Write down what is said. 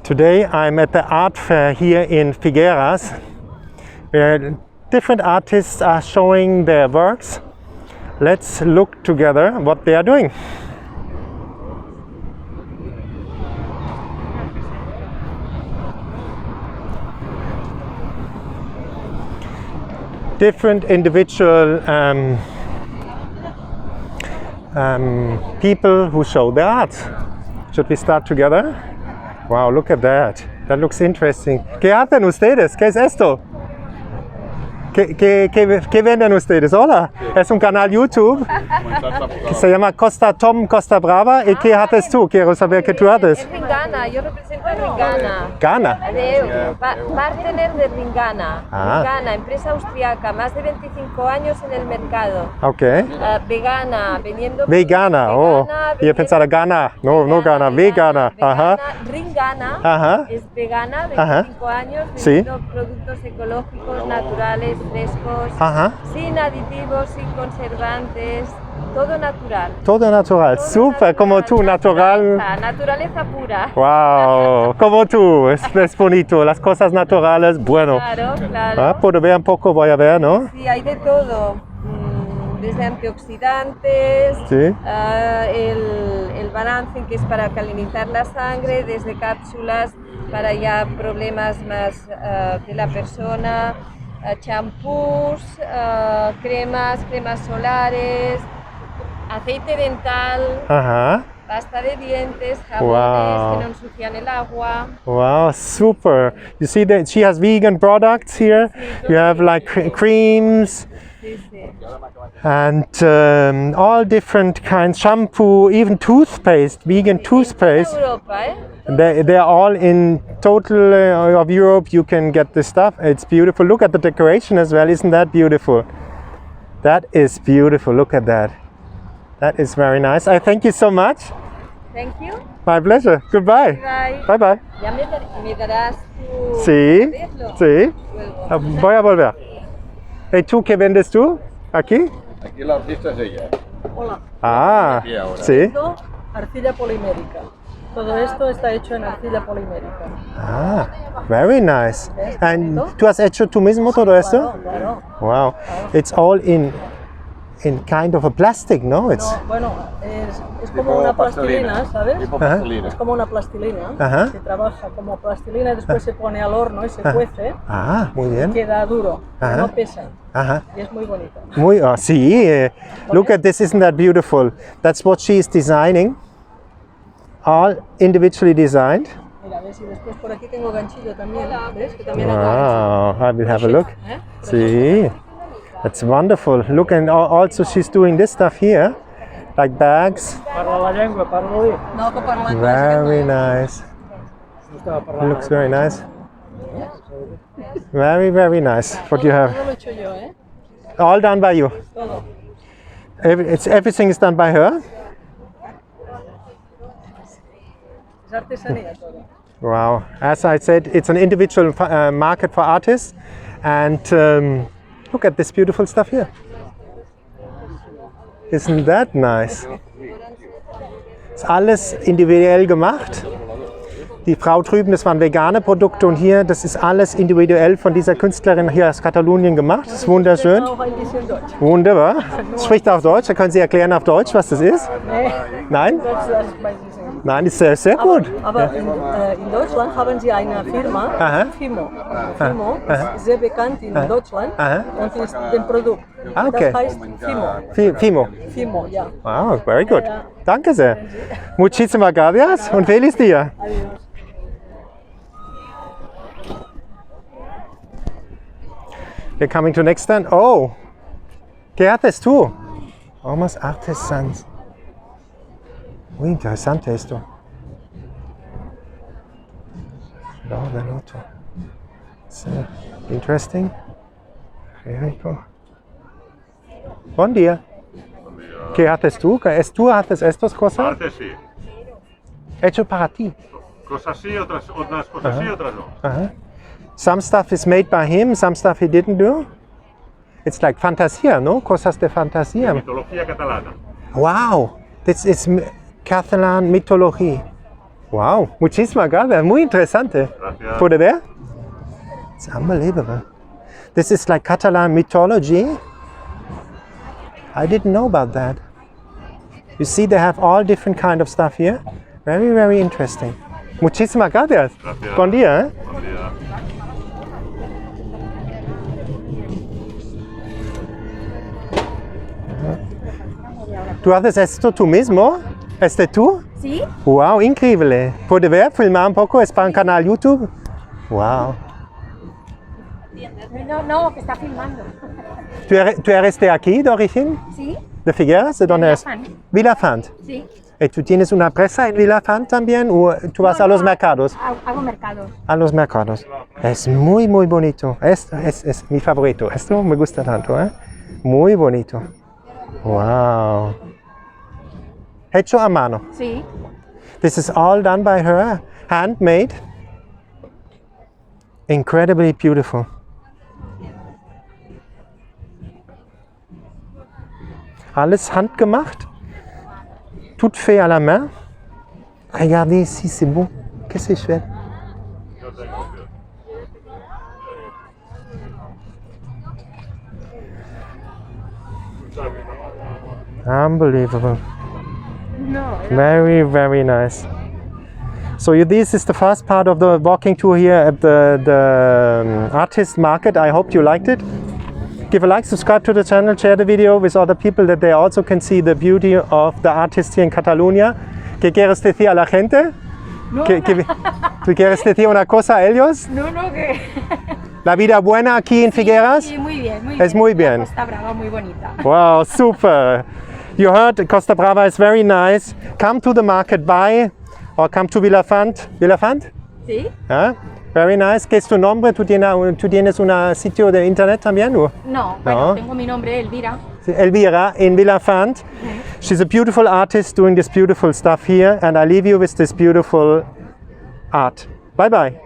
Today I'm at the art fair here in Figueres, where different artists are showing their works. Let's look together what they are doing. Different individual people who show their art. Should we start together? Wow, look at that. That looks interesting. ¿Qué hacen ustedes? ¿Qué es esto? ¿Qué venden ustedes? Hola, es un canal YouTube que se llama Costa Brava. ¿Y qué haces tú? Quiero saber qué tú haces. Es Ringana, yo represento a Ringana. Ghana. Partner de Ringana. Ah. Ringana, empresa austriaca, más de 25 años en el mercado. Ok. Vegana, vendiendo. Vegana, oh. Yo pensaba Ghana. No Ghana, vegana. Ajá. Ringana Ajá. es vegana, Ajá. 25 años, Sí. vendiendo productos ecológicos, naturales, frescos, Ajá. sin aditivos, sin conservantes, todo natural. Todo natural. Todo Super, como tú, natural. Naturaleza pura. Wow, como tú. Es bonito. Las cosas naturales, bueno. Claro, claro. Ah, puedo ver un poco, voy a ver, ¿no? Sí, hay de todo. Desde antioxidantes, Sí. el balance que es para calinizar la sangre, desde cápsulas para ya problemas más de la persona, champús, cremas solares, aceite dental, Ajá. pasta de dientes, jabones Wow. que no ensucian el agua. Wow, super. You see that she has vegan products here. You have like creams Sí, sí. and all different kinds, shampoo, even toothpaste, vegan toothpaste. Toda Europa, ¿eh? They're all in total of Europe. You can get this stuff. It's beautiful. Look at the decoration as well. Isn't that beautiful? That is beautiful. Look at that. That is very nice. I thank you so much. Thank you. My pleasure. Goodbye. Bye. Bye bye. Ya me darás tu... Sí, verlo. sí. Luego. Voy a volver. ¿Y tú qué vendes tú? ¿Aquí? Aquí la artista es ella. Hola, Ah, Aquí ahora. sí. esto, arcilla polimérica. Todo esto está hecho en arcilla polimérica. Ah, very nice. And ¿tú has hecho tú mismo todo esto? Claro. Wow. It's all in kind of a plastic, no? It's No, bueno, es como una plastilina, ¿sabes? Tipo Ajá. plastilina. Es como una plastilina. Ajá. Se trabaja como plastilina y después se pone al horno y se cuece. Ah, muy bien. Queda duro, Ajá. no pesa. Ajá. Y es muy bonito. Muy, sí. Look at this, isn't that beautiful? That's what she is designing. All individually designed. Mira, ves, y después por aquí tengo ganchillo también. ¿Ves? Que también hago ganchillo. Wow, I will have a look. ¿Eh? See, that's wonderful. Look, and also she's doing this stuff here, like bags. No, que para la Very nice. Looks very nice. Very, very nice. What you have? Todo lo he hecho yo, ¿eh? All done by you. Todo. Everything is done by her. Es artesanía todo. Wow. As I said, it's an individual market for artists. And look at this beautiful stuff here. Isn't that nice? Ist alles individuell gemacht. Die Frau drüben, das waren vegane Produkte und hier, das ist alles individuell von dieser Künstlerin hier aus Katalonien gemacht. Das ist wunderschön. Auch ein bisschen Deutsch. Wunderbar. Spricht auch Deutsch. Da können Sie erklären auf Deutsch, was das ist? Nee, Nein? Deutsch, das weiß ich nicht. Nein, ist sehr, sehr gut. Aber in Deutschland haben sie eine Firma, Aha. Fimo. Fimo ist sehr bekannt in Deutschland Aha. und ist ein Produkt. Ah, okay. Das heißt Fimo. Fimo. Fimo, ja. Wow, very good. Ja. Danke sehr. Muchísimas gracias und feliz día. Adiós. We're coming to next stand. Oh, ¿qué haces tú? Almost artisans. Muy interesante esto. No, the noto. So interesting. Very cool. Buen día. ¿Qué haces tú? ¿Tú haces estas cosas? Partes sí. Hecho para ti. Cosas sí, otras cosas sí, otras no. Uh-huh. Some stuff is made by him, some stuff he didn't do. It's like fantasía, no? Cosas de fantasía. Mitología catalana. Wow, this is Catalan mythology. Wow, muchísimas gracias. Muy interesante. Gracias. ¿Puede ver? It's unbelievable. This is like Catalan mythology. I didn't know about that. You see, they have all different kind of stuff here. Very, very interesting. Muchísimas gracias. Gracias. Buen día, ¿eh? Buen día. ¿Tú haces esto tú mismo? ¿Este tú? Sí. Wow, increíble. ¿Puede ver? Filmar un poco. ¿Es para un canal YouTube? Wow. No, que está filmando. ¿Tú eres de aquí, de origen? Sí. ¿De Figueres? ¿De dónde es? Vilafant. Vilafant. Sí. ¿Y tú tienes una empresa en Vilafant también o tú vas a los mercados? Hago mercado. A los mercados. Es muy, muy bonito. Esto es mi favorito. Esto me gusta tanto, ¿eh? Muy bonito. Wow. Hecho a mano. Sí. This is all done by her, handmade. Incredibly beautiful. Alles handgemacht. Tout fait à la main. Regardez ici, c'est beau. Qu'est-ce que c'est chouette. Unbelievable. No. Very, very nice. So this is the first part of the walking tour here at the artist market. I hope you liked it. Give a like, subscribe to the channel, share the video with other people that they also can see the beauty of the artists here in Catalunya. ¿Qué quieres decir a la gente? No, ¿Tú quieres decir una cosa a ellos? no, que... ¿La vida buena aquí en Figueras? Sí, muy bien, muy Es bien. muy bien. Costa Brava, muy bonita. Wow, super. You heard Costa Brava is very nice. Come to the market, buy, or come to Vilafant. ¿Vilafant? Sí. ¿Ah? Very nice. ¿Qué es tu nombre? ¿Tú tienes un sitio de internet también? ¿O? No, bueno, No. tengo mi nombre, Elvira. Elvira in Vilafant. She's a beautiful artist doing this beautiful stuff here, and I leave you with this beautiful art. Bye bye.